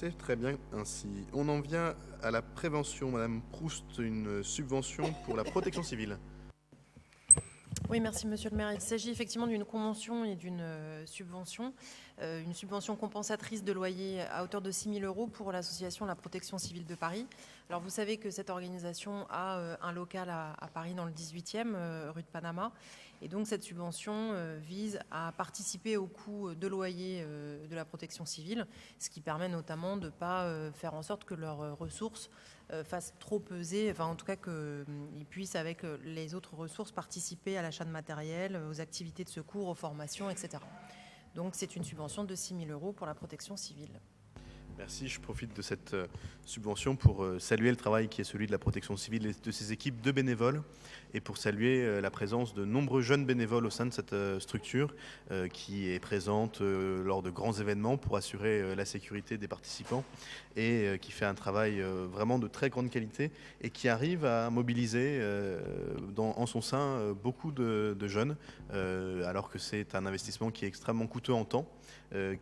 C'est très bien ainsi. On en vient à la prévention. Madame Proust, une subvention pour la protection civile. Oui, merci Monsieur le maire. Il s'agit effectivement d'une convention et d'une subvention, une subvention compensatrice de loyer à hauteur de 6 000 € pour l'association La Protection Civile de Paris. Alors vous savez que cette organisation a un local à Paris dans le 18e, rue de Panama. Et donc cette subvention vise à participer au coût de loyer de la protection civile, ce qui permet notamment de ne pas faire en sorte que leurs ressources fassent trop peser, enfin en tout cas qu'ils puissent avec les autres ressources participer à l'achat de matériel, aux activités de secours, aux formations, etc. Donc c'est une subvention de 6 000 € pour la protection civile. Merci, je profite de cette subvention pour saluer le travail qui est celui de la protection civile et de ses équipes de bénévoles et pour saluer la présence de nombreux jeunes bénévoles au sein de cette structure qui est présente lors de grands événements pour assurer la sécurité des participants et qui fait un travail vraiment de très grande qualité et qui arrive à mobiliser en son sein beaucoup de jeunes alors que c'est un investissement qui est extrêmement coûteux en temps.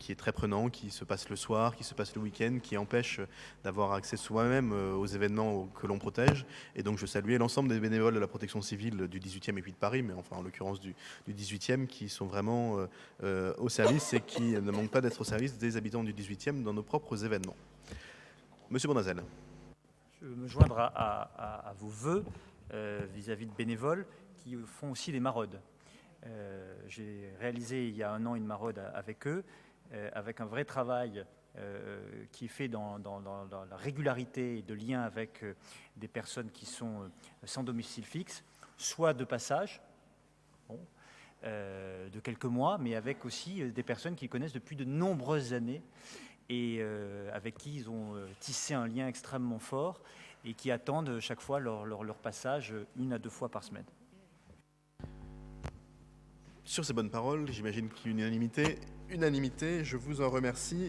Qui est très prenant, qui se passe le soir, qui se passe le week-end, qui empêche d'avoir accès soi-même aux événements que l'on protège. Et donc je saluais l'ensemble des bénévoles de la protection civile du 18e et puis de Paris, mais enfin en l'occurrence du 18e, qui sont vraiment au service et qui ne manquent pas d'être au service des habitants du 18e dans nos propres événements. Monsieur Bournazel. Je veux me joindre à vos vœux vis-à-vis de bénévoles qui font aussi des maraudes. J'ai réalisé il y a un an une maraude avec eux, avec un vrai travail qui est fait dans la régularité et de lien avec des personnes qui sont sans domicile fixe, soit de passage, de quelques mois, mais avec aussi des personnes qu'ils connaissent depuis de nombreuses années et avec qui ils ont tissé un lien extrêmement fort et qui attendent chaque fois leur passage 1 à 2 fois par semaine. Sur ces bonnes paroles, j'imagine qu'il y a une unanimité. Je vous en remercie.